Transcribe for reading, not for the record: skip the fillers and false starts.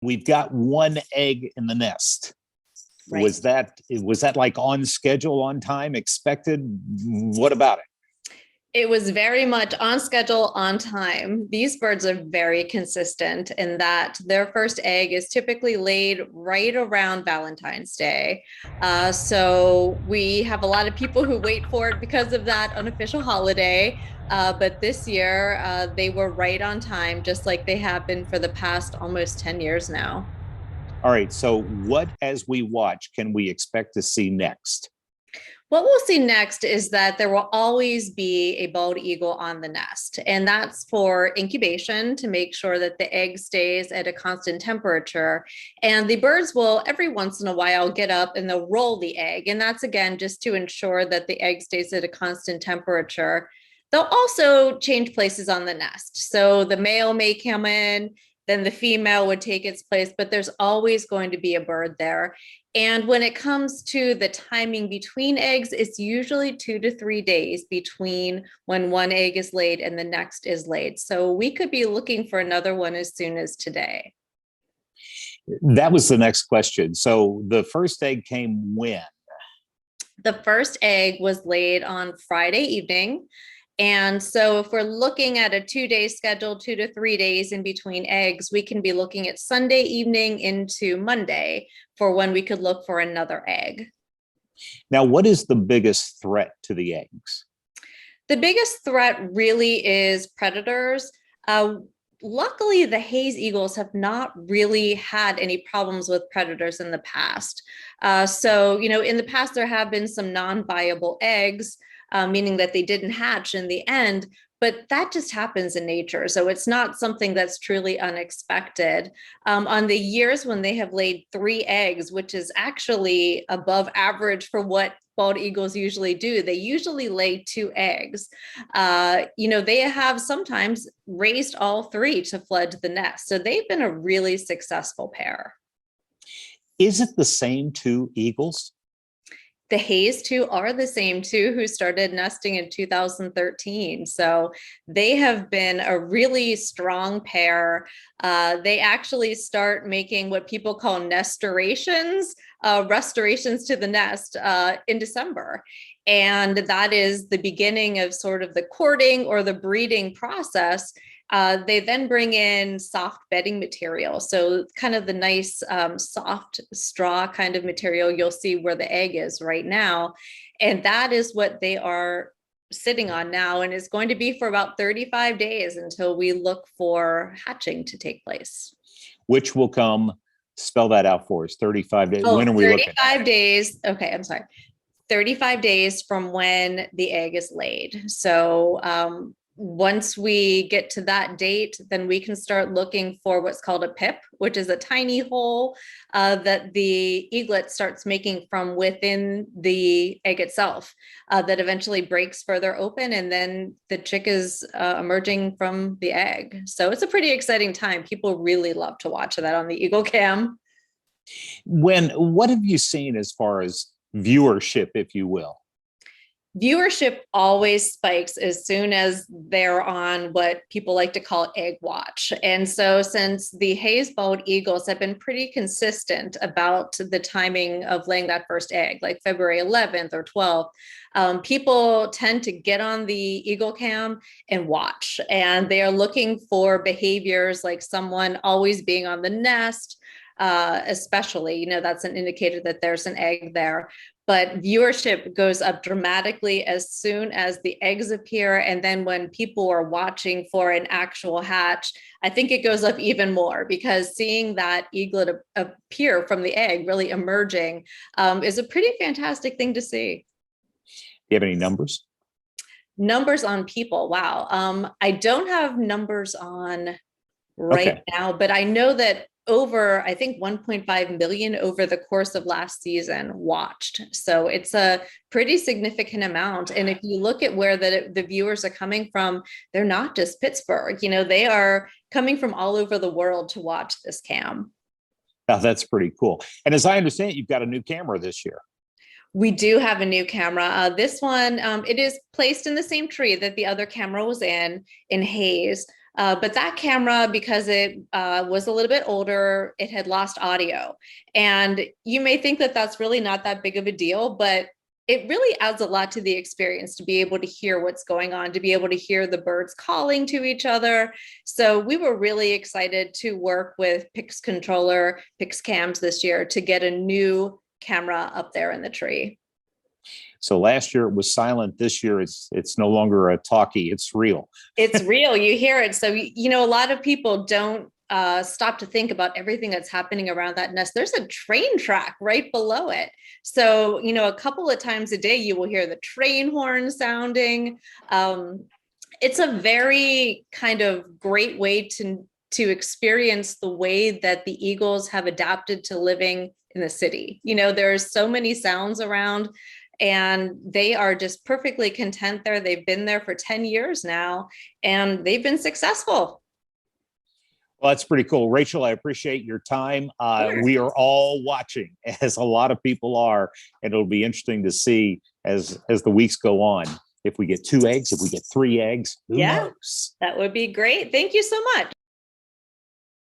We've got one egg in the nest. Right. Was that like on schedule, on time, expected? What about it? It was very much on schedule, on time. These birds are very consistent in that their first egg is typically laid right around Valentine's Day. So we have a lot of people who wait for it because of that unofficial holiday. But this year, they were right on time, just like they have been for the past almost 10 years now. All right. So, what, as we watch, can we expect to see next? What we'll see next is that there will always be a bald eagle on the nest, and that's for incubation to make sure that the egg stays at a constant temperature. And the birds will every once in a while get up and they'll roll the egg. And that's again just to ensure that the egg stays at a constant temperature. They'll also change places on the nest. So the male may come in, then the female would take its place, but there's always going to be a bird there. And when it comes to the timing between eggs, it's usually 2 to 3 days between when one egg is laid and the next is laid. So we could be looking for another one as soon as today. That was the next question. So the first egg came when? The first egg was laid on Friday evening. And so if we're looking at a 2-day schedule, 2 to 3 days in between eggs, we can be looking at Sunday evening into Monday for when we could look for another egg. Now, what is the biggest threat to the eggs? The biggest threat really is predators. Luckily, the Hayes eagles have not really had any problems with predators in the past. So, in the past, there have been some non-viable eggs, meaning that they didn't hatch in the end, but that just happens in nature. So it's not something that's truly unexpected. On the years when they have laid 3 eggs, which is actually above average for what bald eagles usually do, they usually lay 2 eggs. They have sometimes raised all 3 to flood the nest. So they've been a really successful pair. Is it the same 2 eagles? The Hayes 2 are the same 2 who started nesting in 2013. So they have been a really strong pair. They actually start making what people call restorations to the nest in December. And that is the beginning of sort of the courting or the breeding process. They then bring in soft bedding material. So kind of the nice soft straw kind of material you'll see where the egg is right now. And that is what they are sitting on now. And it's going to be for about 35 days until we look for hatching to take place. Which will come, spell that out for us, 35 days. Oh, when are we looking? 35 days. Okay, I'm sorry. 35 days from when the egg is laid. So once we get to that date, then we can start looking for what's called a pip, which is a tiny hole that the eaglet starts making from within the egg itself that eventually breaks further open, and then the chick is emerging from the egg. So it's a pretty exciting time. People really love to watch that on the Eagle Cam. What have you seen as far as viewership, if you will? Viewership always spikes as soon as they're on what people like to call egg watch. And so since the Hayes bald eagles have been pretty consistent about the timing of laying that first egg, like February 11th or 12th, people tend to get on the Eagle Cam and watch. And they are looking for behaviors like someone always being on the nest, especially, that's an indicator that there's an egg there. But viewership goes up dramatically as soon as the eggs appear. And then when people are watching for an actual hatch, I think it goes up even more, because seeing that eaglet appear from the egg, really emerging, is a pretty fantastic thing to see. Do you have any numbers? Numbers on people? Wow. I don't have numbers on right now, but I know that over, I think 1.5 million over the course of last season watched. So it's a pretty significant amount. And if you look at where the viewers are coming from, they're not just Pittsburgh, they are coming from all over the world to watch this cam. Now, that's pretty cool. And as I understand it, you've got a new camera this year. We do have a new camera. This one, it is placed in the same tree that the other camera was in Hayes. But that camera, because it was a little bit older, it had lost audio. And you may think that that's really not that big of a deal, but it really adds a lot to the experience to be able to hear what's going on, to be able to hear the birds calling to each other. So we were really excited to work with Pix Controller, Pix Cams this year to get a new camera up there in the tree. So last year it was silent. This year it's no longer a talkie. It's real. It's real. You hear it. So, you know, a lot of people don't stop to think about everything that's happening around that nest. There's a train track right below it. So, you know, a couple of times a day, you will hear the train horn sounding. It's a very kind of great way to experience the way that the eagles have adapted to living in the city. You know, there's so many sounds around, and they are just perfectly content there. They've been there for 10 years now, and they've been successful. Well, that's pretty cool. Rachel, I appreciate your time. Sure. We are all watching, as a lot of people are, and it'll be interesting to see as the weeks go on. If we get 2 eggs, if we get 3 eggs, who knows? That would be great. Thank you so much.